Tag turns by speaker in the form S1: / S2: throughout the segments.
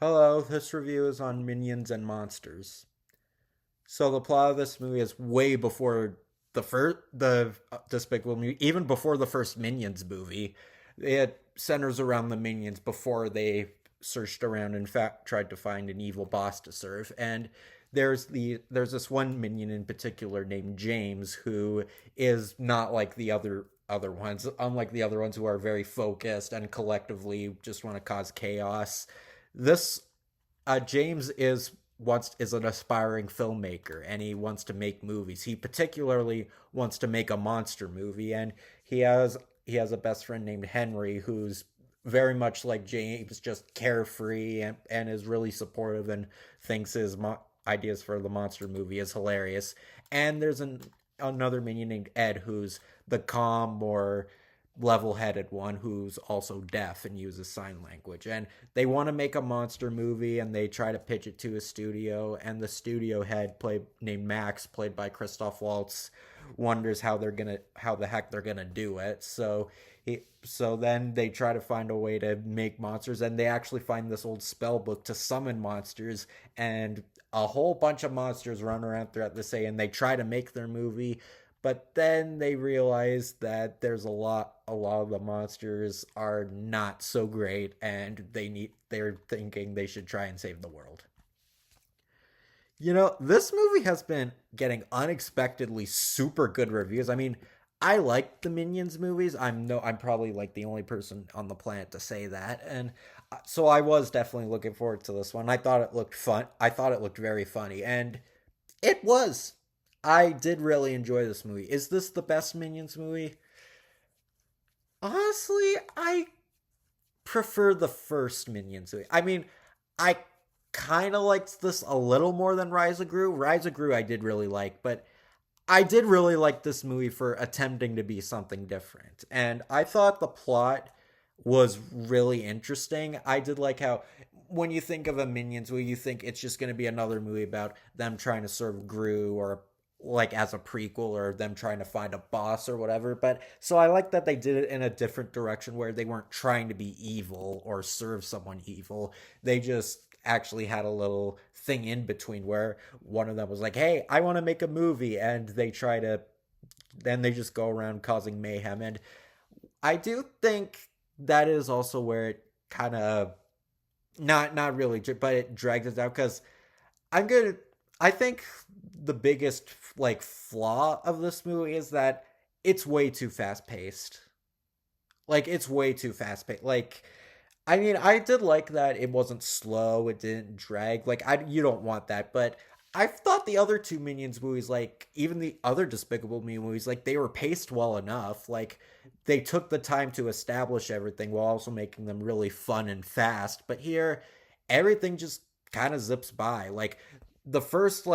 S1: Hello, this review is on Minions and Monsters. So the plot of this movie is way before the Despicable Me, even before the first Minions movie. It centers around the Minions before they searched around and tried to find an evil boss to serve. And there's this one Minion in particular named James who is not like the other ones, unlike the other ones who are very focused and collectively just want to cause chaos. This James is an aspiring filmmaker and he wants to make movies. He particularly wants to make a monster movie, and he has a best friend named Henry who's very much like James, just carefree and is really supportive and thinks his ideas for the monster movie is hilarious. And there's another minion named Ed who's the calm, more level-headed one who's also deaf and uses sign language, and they want to make a monster movie and they try to pitch it to a studio, and the studio head named Max, played by Christoph Waltz, wonders how the heck they're gonna do it. So then they try to find a way to make monsters, and they actually find this old spell book to summon monsters, and a whole bunch of monsters run around throughout the day, and they try to make their movie. But then they realize that there's a lot of the monsters are not so great, and they're thinking they should try and save the world. This movie has been getting unexpectedly super good reviews. I mean, I like the Minions movies. I'm probably like the only person on the planet to say that. And so I was definitely looking forward to this one. I thought it looked fun. I thought it looked very funny, and it was. I did really enjoy this movie. Is this the best Minions movie? Honestly, I prefer the first Minions movie. I mean, I kind of liked this a little more than Rise of Gru. Rise of Gru I did really like, but I did really like this movie for attempting to be something different. And I thought the plot was really interesting. I did like how when you think of a Minions movie, you think it's just going to be another movie about them trying to serve Gru, or like as a prequel, or them trying to find a boss or whatever. But so I like that they did it in a different direction where they weren't trying to be evil or serve someone evil. They just actually had a little thing in between where one of them was like, "Hey, I want to make a movie," and then they just go around causing mayhem. And I do think that is also where it kind of not really, but it drags us out because I'm gonna. I think the biggest like flaw of this movie is that it's way too fast paced. Like it's way too fast paced. Like I mean, I did like that it wasn't slow, it didn't drag. Like I you don't want that, but I thought the other two Minions movies, like even the other Despicable Me movies, like they were paced well enough. Like they took the time to establish everything while also making them really fun and fast. But here, everything just kind of zips by. Like the first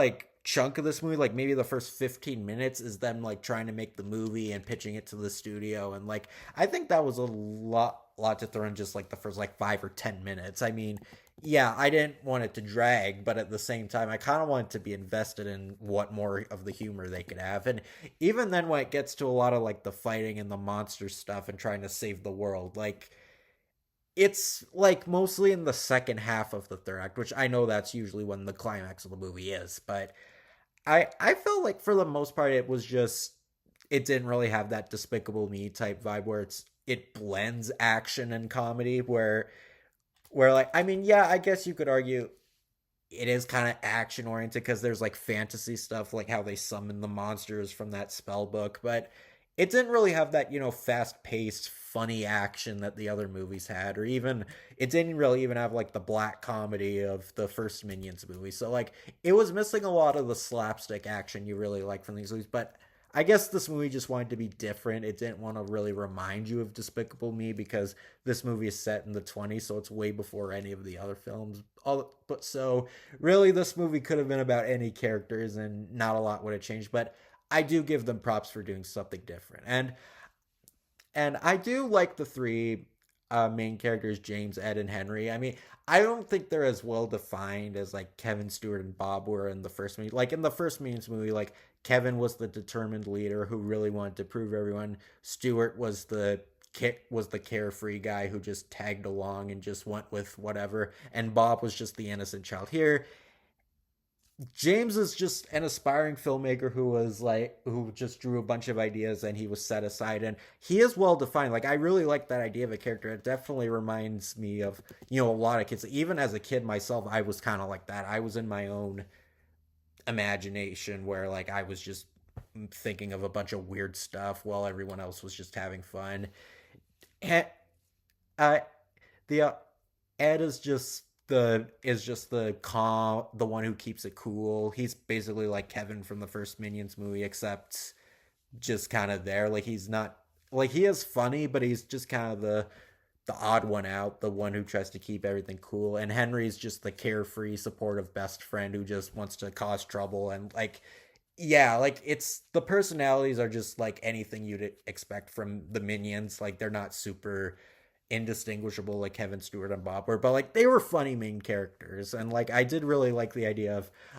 S1: chunk of this movie, like maybe the first 15 minutes, is them like trying to make the movie and pitching it to the studio, and like I think that was a lot to throw in just like the first like 5 or 10 minutes. I mean, yeah, I didn't want it to drag, but at the same time I kind of wanted to be invested in what more of the humor they could have. And even then, when it gets to a lot of like the fighting and the monster stuff and trying to save the world, like it's like mostly in the second half of the third act, which I know that's usually when the climax of the movie is. But I felt like for the most part it was just, it didn't really have that Despicable Me type vibe where it blends action and comedy, where like I mean, yeah, I guess you could argue it is kind of action oriented because there's like fantasy stuff, like how they summon the monsters from that spell book, but it didn't really have that, fast paced funny action that the other movies had, or even it didn't really even have like the black comedy of the first Minions movie. So like it was missing a lot of the slapstick action you really like from these movies. But I guess this movie just wanted to be different. It didn't want to really remind you of Despicable Me because this movie is set in the 20s, so it's way before any of the other films. But so really, this movie could have been about any characters, and not a lot would have changed. But I do give them props for doing something different, and I do like the three main characters, James, Ed, and Henry. I mean, I don't think they're as well defined as like Kevin Stewart and Bob were in the first movie. Like in the first Minions movie, like Kevin was the determined leader who really wanted to prove everyone. Stewart was the was the carefree guy who just tagged along and just went with whatever, and Bob was just the innocent child. Here, James is just an aspiring filmmaker who just drew a bunch of ideas and he was set aside, and he is well defined. Like, I really like that idea of a character. It definitely reminds me of, a lot of kids. Even as a kid myself, I was kind of like that. I was in my own imagination where like I was just thinking of a bunch of weird stuff while everyone else was just having fun. And uh, the Ed is just the calm, the one who keeps it cool. He's basically like Kevin from the first Minions movie, except just kind of there. Like, he's not like, he is funny, but he's just kind of the odd one out, the one who tries to keep everything cool. And Henry's just the carefree, supportive best friend who just wants to cause trouble. And like, yeah, like, it's the personalities are just like anything you'd expect from the Minions. Like, they're not super indistinguishable like Kevin Stewart and Bob were, but like they were funny main characters. And like, I did really like the idea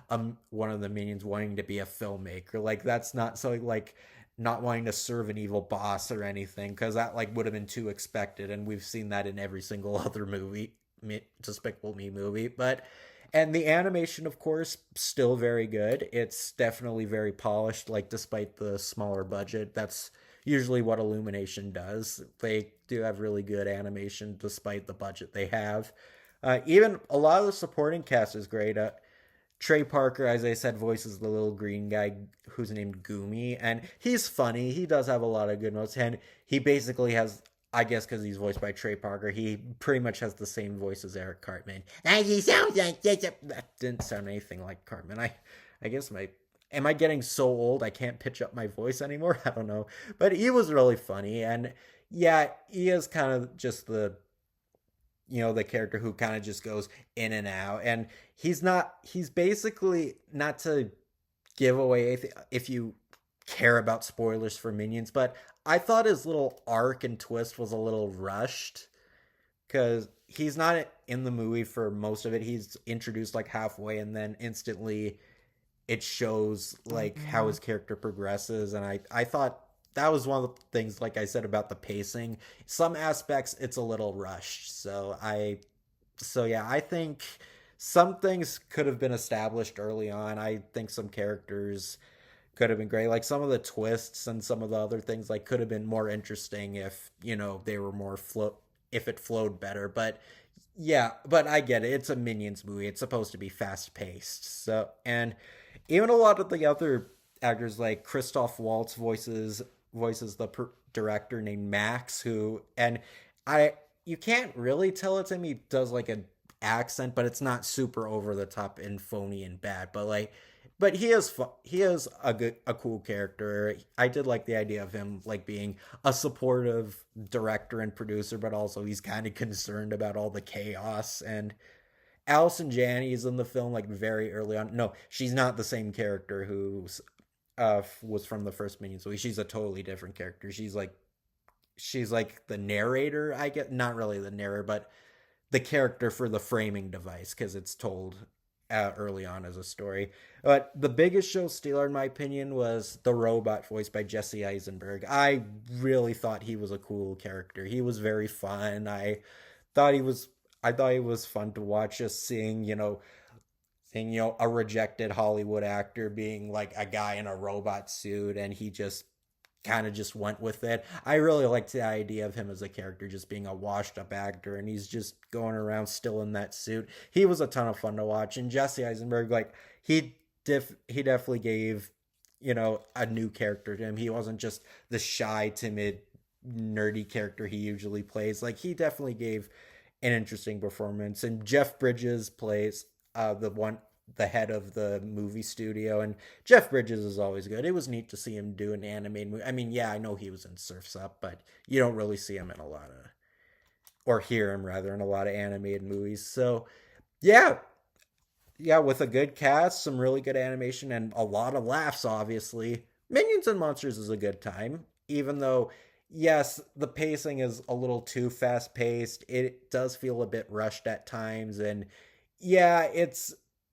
S1: of one of the Minions wanting to be a filmmaker. Like, that's not so like not wanting to serve an evil boss or anything, because that like would have been too expected, and we've seen that in every single other movie, Despicable Me movie. But and the animation, of course, still very good. It's definitely very polished, like, despite the smaller budget. That's usually what Illumination does. They do have really good animation despite the budget they have. Even a lot of the supporting cast is great. Trey Parker, as I said, voices the little green guy who's named Goomy, and he's funny. He does have a lot of good notes, and he basically has, I guess, because he's voiced by Trey Parker, he pretty much has the same voice as Eric Cartman. And he sounds like that didn't sound anything like Cartman. I guess am I getting so old I can't pitch up my voice anymore? I don't know, but he was really funny, and yeah, he is kind of just the character who kind of just goes in and out. And he's basically, not to give away if you care about spoilers for Minions, but I thought his little arc and twist was a little rushed, because he's not in the movie for most of it. He's introduced like halfway, and then instantly it shows like how his character progresses. And I thought that was one of the things, like I said, about the pacing. Some aspects it's a little rushed. So yeah, I think some things could have been established early on. I think some characters could have been great. Like, some of the twists and some of the other things like could have been more interesting if, they were more if it flowed better. But yeah, but I get it. It's a Minions movie. It's supposed to be fast paced. So, and even a lot of the other actors, like Christoph Waltz voices the director named Max, who, and I you can't really tell it's him. He does like an accent, but it's not super over the top and phony and bad. But like, but he is a cool character. I did like the idea of him like being a supportive director and producer, but also he's kind of concerned about all the chaos. And Allison Janney is in the film like very early on. No, she's not the same character who was from the first Minions movie. She's a totally different character. She's like the narrator, I get, not really the narrator, but the character for the framing device, because it's told early on as a story. But the biggest show stealer, in my opinion, was the robot voiced by Jesse Eisenberg. I really thought he was a cool character. He was very fun. Thought he was I thought it was fun to watch, just seeing a rejected Hollywood actor being like a guy in a robot suit, and he just kind of just went with it. I really liked the idea of him as a character just being a washed up actor, and he's just going around still in that suit. He was a ton of fun to watch. And Jesse Eisenberg, like, he definitely gave a new character to him. He wasn't just the shy, timid, nerdy character he usually plays. Like, he definitely gave an interesting performance. And Jeff Bridges plays the head of the movie studio, and Jeff Bridges is always good. It was neat to see him do an animated movie. I mean, yeah, I know he was in Surf's Up, but you don't really see him in a lot of, or hear him rather, in a lot of animated movies. So yeah, yeah, with a good cast, some really good animation, and a lot of laughs, obviously, Minions and Monsters is a good time. Even though, yes, the pacing is a little too fast paced, it does feel a bit rushed at times. And yeah,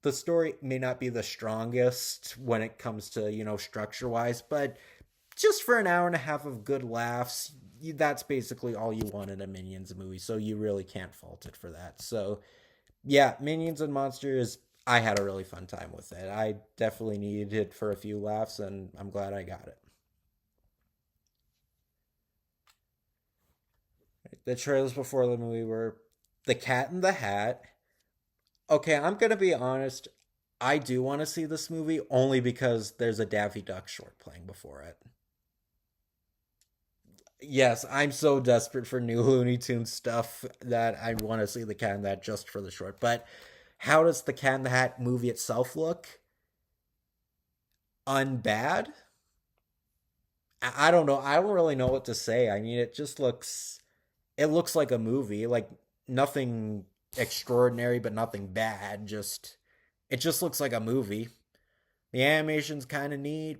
S1: the story may not be the strongest when it comes to, structure wise, but just for an hour and a half of good laughs, that's basically all you want in a Minions movie. So you really can't fault it for that. So yeah, Minions and Monsters. I had a really fun time with it. I definitely needed it for a few laughs, and I'm glad I got it. The trailers before the movie were The Cat in the Hat. Okay, I'm gonna be honest. I do want to see this movie only because there's a Daffy Duck short playing before it. Yes, I'm so desperate for new Looney Tunes stuff that I want to see The Cat in the Hat just for the short. But how does The Cat in the Hat movie itself look? Unbad? I don't know. I don't really know what to say. I mean, it looks like a movie, like nothing extraordinary, but nothing bad. It just looks like a movie. The animation's kind of neat.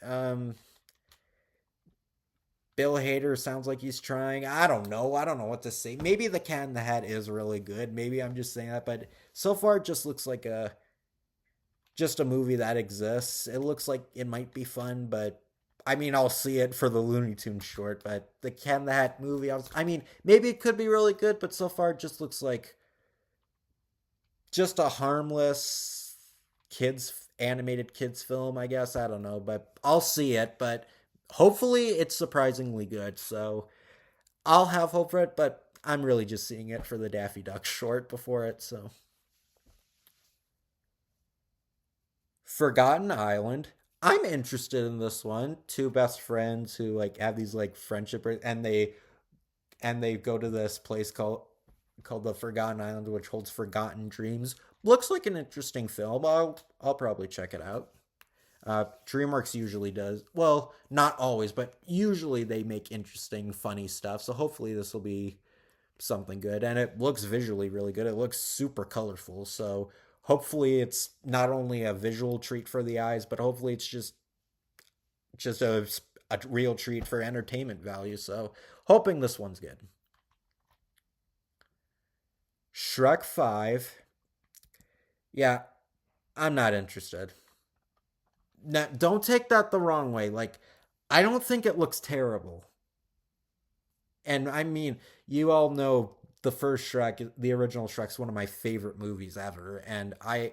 S1: Um, Bill Hader sounds like he's trying. I don't know. I don't know what to say. Maybe The Cat in the Hat is really good. Maybe I'm just saying that, but so far it just looks like a just a movie that exists. It looks like it might be fun, but I mean, I'll see it for the Looney Tunes short. But the Cat in the Hat movie, I mean, maybe it could be really good, but so far it just looks like just a harmless kids animated kids film, I guess. I don't know, but I'll see it. But hopefully, it's surprisingly good. So I'll have hope for it. But I'm really just seeing it for the Daffy Duck short before it. So Forgotten Island. I'm interested in this one. Two best friends who like have these like friendship and they go to this place called the Forgotten Island, which holds forgotten dreams. Looks like an interesting film. I'll probably check it out. DreamWorks usually does well, not always, but usually they make interesting, funny stuff. So hopefully this will be something good, and it looks visually really good. It looks super colorful. So hopefully it's not only a visual treat for the eyes, but hopefully it's just a real treat for entertainment value. So hoping this one's good. Shrek 5. Yeah, I'm not interested. Now, don't take that the wrong way. Like, I don't think it looks terrible. And I mean, you all know the first Shrek, the original Shrek's one of my favorite movies ever. And I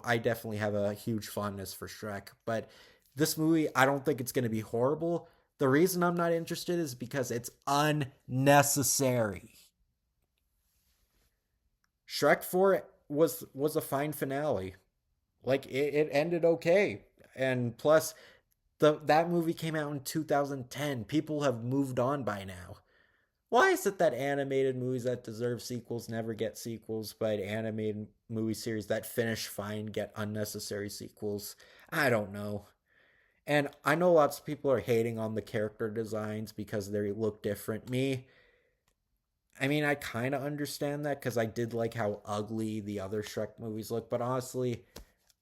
S1: definitely have a huge fondness for Shrek. But this movie, I don't think it's going to be horrible. The reason I'm not interested is because it's unnecessary. Shrek 4 was a fine finale. Like it ended okay. And plus that movie came out in 2010. People have moved on by now. Why is it that animated movies that deserve sequels never get sequels, but animated movie series that finish fine get unnecessary sequels? I don't know. And I know lots of people are hating on the character designs because they look different. I mean, I kind of understand that because I did like how ugly the other Shrek movies look, but honestly,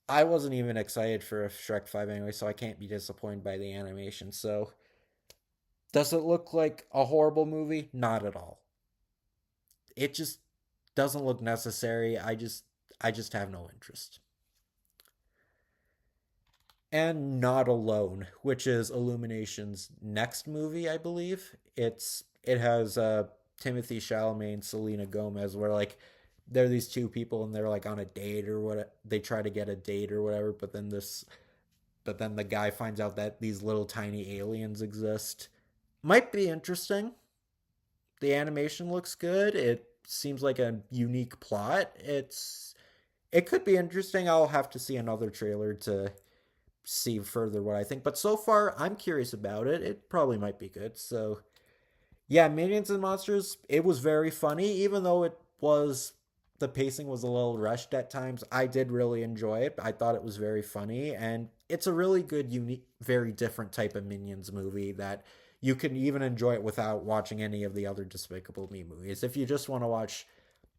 S1: I wasn't even excited for a Shrek 5 anyway, so I can't be disappointed by the animation. So, does it look like a horrible movie? Not at all. It just doesn't look necessary. I just have no interest. And Not Alone, which is Illumination's next movie, I believe. It has Timothy Chalamet and Selena Gomez, where like they're these two people and they're like on a date or what they try to get a date or whatever, but then the guy finds out that these little tiny aliens exist. Might be interesting. The animation looks good. It seems like a unique plot. It could be interesting. I'll have to see another trailer to see further what I think. But so far, I'm curious about it. It probably might be good. So yeah, Minions and Monsters. It was very funny, even though the pacing was a little rushed at times. I did really enjoy it. I thought it was very funny, and it's a really good, unique, very different type of Minions movie that you can even enjoy it without watching any of the other Despicable Me movies. If you just want to watch,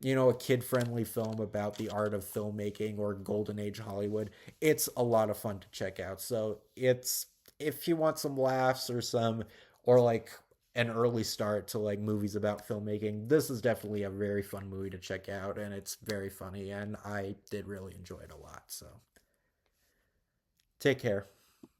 S1: a kid-friendly film about the art of filmmaking or golden age Hollywood, it's a lot of fun to check out. So it's if you want some laughs or like an early start to like movies about filmmaking, this is definitely a very fun movie to check out, and it's very funny, and I did really enjoy it a lot. So take care.